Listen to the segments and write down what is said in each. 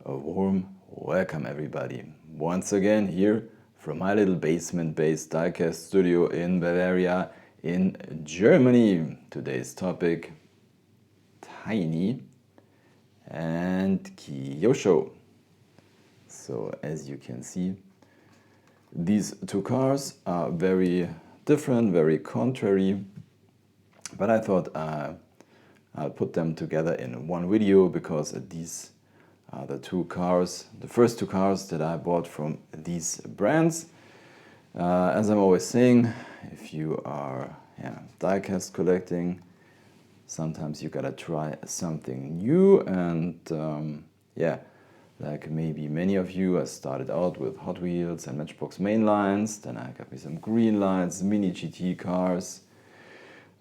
A warm welcome everybody. Once again here from my little basement-based diecast studio in Bavaria in Germany. Today's topic, tiny and Kyosho. So as you can see, these two cars are very different, very contrary, but I thought I'll put them together in one video because these are the first two cars that I bought from these brands. As I'm always saying, if you are diecast collecting, sometimes you gotta try something new, and like maybe many of you, I started out with Hot Wheels and Matchbox mainlines, then I got me some green lights, mini GT cars,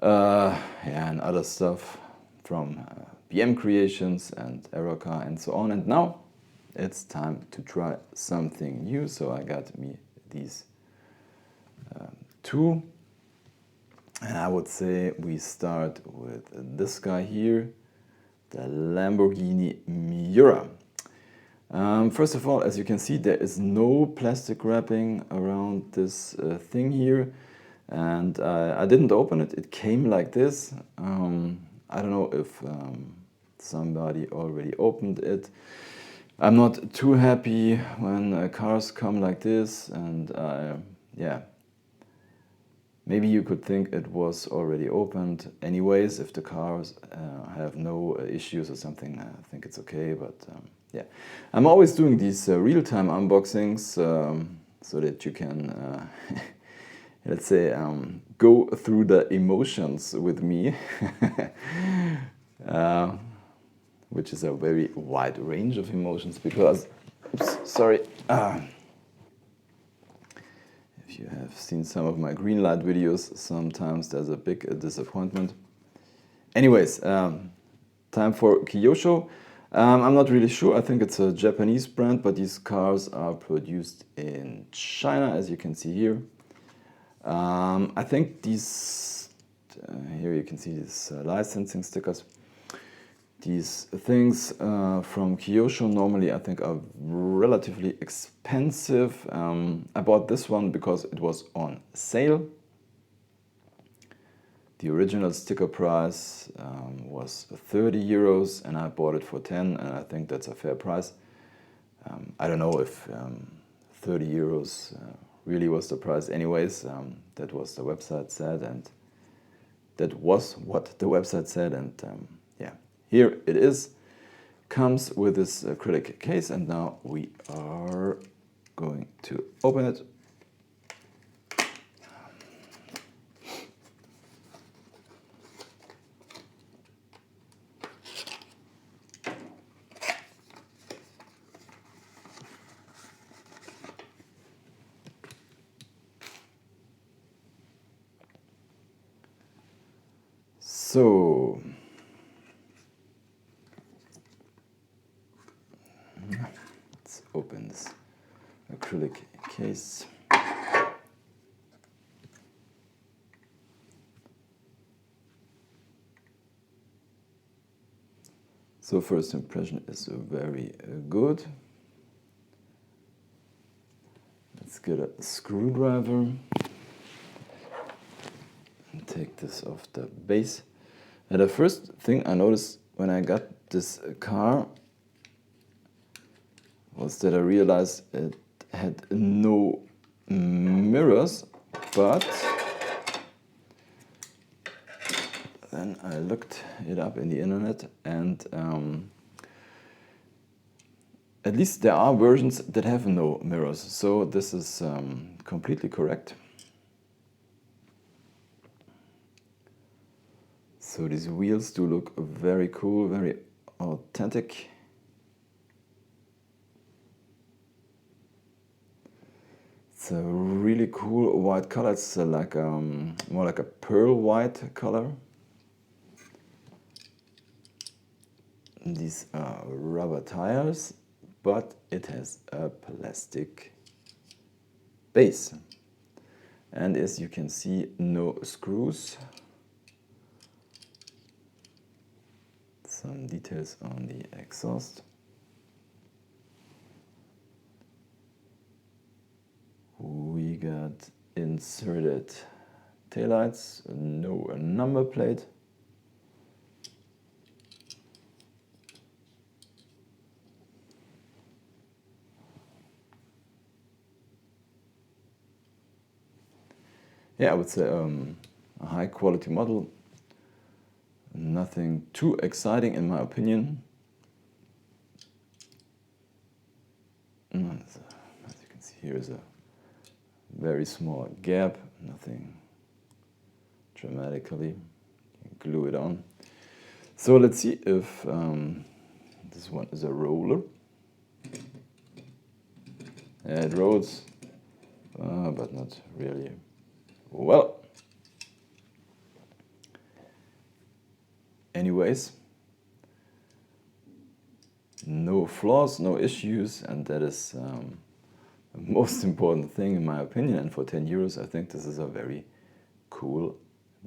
and other stuff from BM Creations and Aerocar and so on. And now it's time to try something new. So I got me these two. And I would say we start with this guy here, the Lamborghini Miura. First of all, as you can see, there is no plastic wrapping around this thing here. And I didn't open it. It came like this. I don't know if somebody already opened it. I'm not too happy when cars come like this, and maybe you could think it was already opened. Anyways, if the cars have no issues or something, I think it's okay. But I'm always doing these real-time unboxings so that you can let's say, go through the emotions with me, which is a very wide range of emotions because, if you have seen some of my green light videos, sometimes there's a big disappointment. Anyways, time for Kyosho. I'm not really sure, I think it's a Japanese brand, but these cars are produced in China, as you can see here. I think these, here you can see these licensing stickers. These things from Kyosho normally I think are relatively expensive. I bought this one because it was on sale. The original sticker price was 30 euros and I bought it for 10, and I think that's a fair price. I don't know if 30 euros really was the price. Anyways, that was the website said, and that was what the website said, and here it is. Comes with this acrylic case, and now we are going to open it. So let's open this acrylic case. So first impression is very good. Let's get a screwdriver and take this off the base. And the first thing I noticed when I got this car was that I realized it had no mirrors, but then I looked it up in the internet, and at least there are versions that have no mirrors, so this is completely correct. So these wheels do look very cool, very authentic. It's a really cool white color. It's like more like a pearl white color. These are rubber tires, but it has a plastic base. And as you can see, no screws. Some details on the exhaust. We got inserted taillights, no number plate. Yeah, I would say a high quality model. Nothing too exciting in my opinion. As you can see, here is a very small gap, nothing dramatically. Glue it on. So let's see if this one is a roller. Yeah, it rolls, but not really well. Anyways, no flaws, no issues, and that is the most important thing in my opinion. And for 10 euros, I think this is a very cool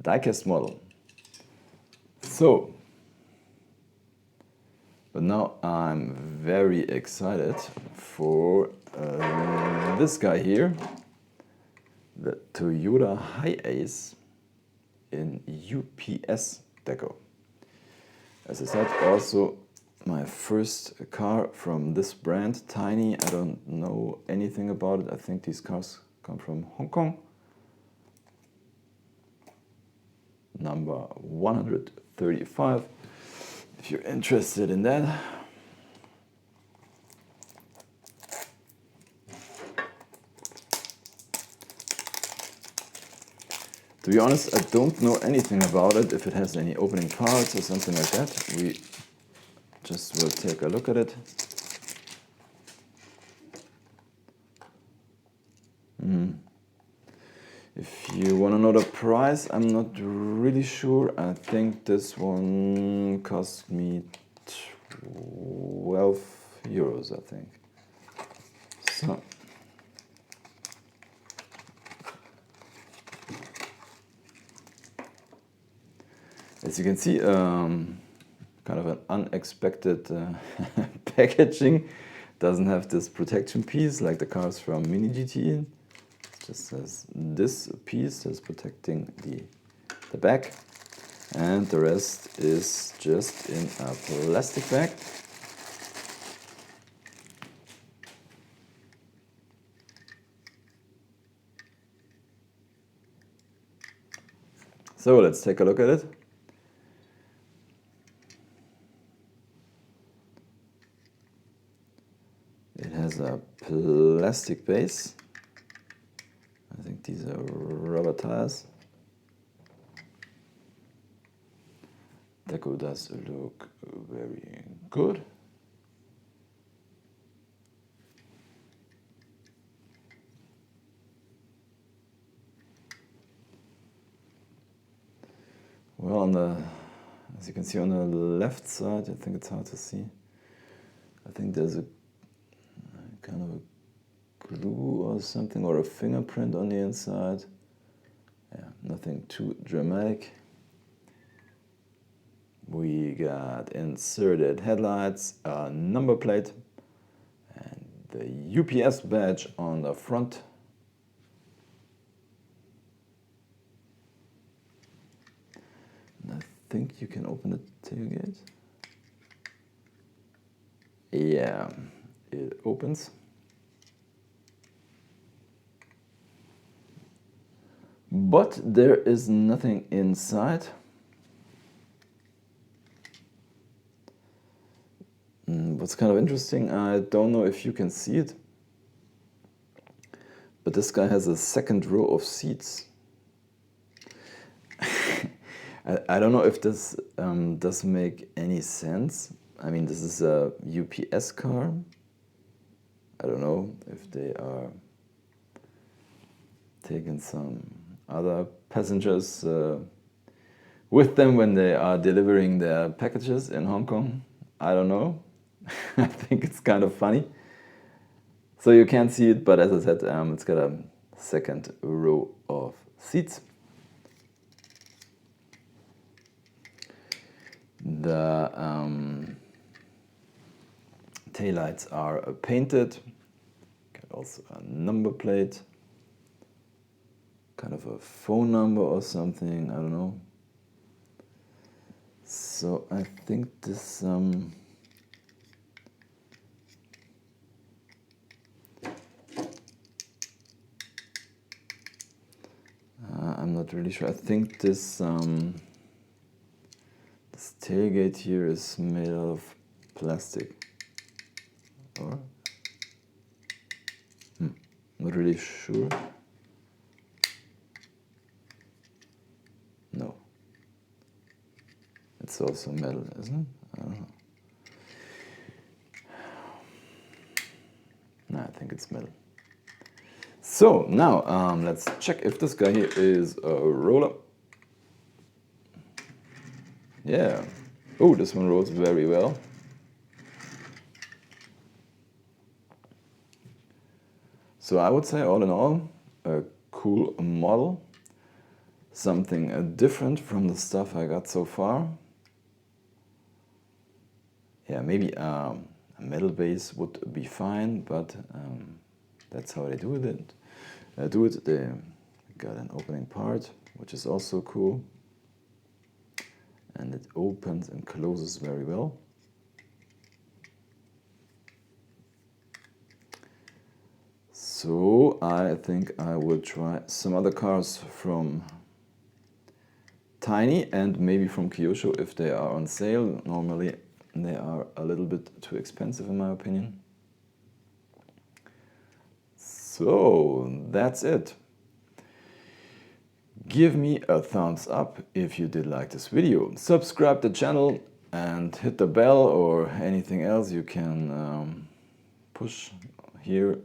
diecast model. So, but now I'm very excited for this guy here, the Toyota Hiace in UPS deco. As I said, also my first car from this brand, tiny. I don't know anything about it. I think these cars come from Hong Kong. Number 135, if you're interested in that. To be honest, I don't know anything about it, if it has any opening parts or something like that. We just will take a look at it. If you want to know the price, I'm not really sure. I think this one cost me 12 euros, I think. So. As you can see, kind of an unexpected packaging. Doesn't have this protection piece like the cars from Mini GT. It just has this piece that's protecting the back, and the rest is just in a plastic bag. So let's take a look at it. It has a plastic base. I think these are rubber tires. Deco does look very good. Well, as you can see on the left side, I think it's hard to see. I think there's a kind of a glue or something, or a fingerprint on the inside. Yeah, nothing too dramatic. We got inserted headlights, a number plate, and the UPS badge on the front. And I think you can open the tailgate. Yeah, it opens. But there is nothing inside. What's kind of interesting, I don't know if you can see it, but this guy has a second row of seats. I don't know if this does make any sense. I mean, this is a UPS car. I don't know if they are taking some other passengers with them when they are delivering their packages in Hong Kong. I don't know. I think it's kind of funny. So you can't see it, but as I said, it's got a second row of seats. The taillights are painted. Got also a number plate. kind of a phone number or something, I don't know. So I think this I'm not really sure. I think this this tailgate here is made out of plastic. Or not really sure. No. It's also metal, isn't it? I don't know. No, I think it's metal. So now let's check if this guy here is a roller. Yeah. Oh, this one rolls very well. So I would say all in all, a cool model. Something different from the stuff I got so far. Yeah, maybe a metal base would be fine, but that's how they do it. They got an opening part, which is also cool, and it opens and closes very well. So I think I will try some other cars from Tiny and maybe from Kyosho if they are on sale. Normally they are a little bit too expensive in my opinion. So that's it. Give me a thumbs up if you did like this video. Subscribe the channel and hit the bell or anything else you can push here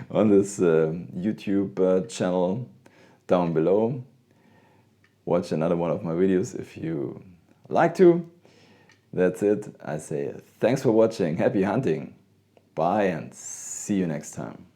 on this YouTube channel down below. Watch another one of my videos if you like to. That's it. I say thanks for watching. Happy hunting. Bye and see you next time.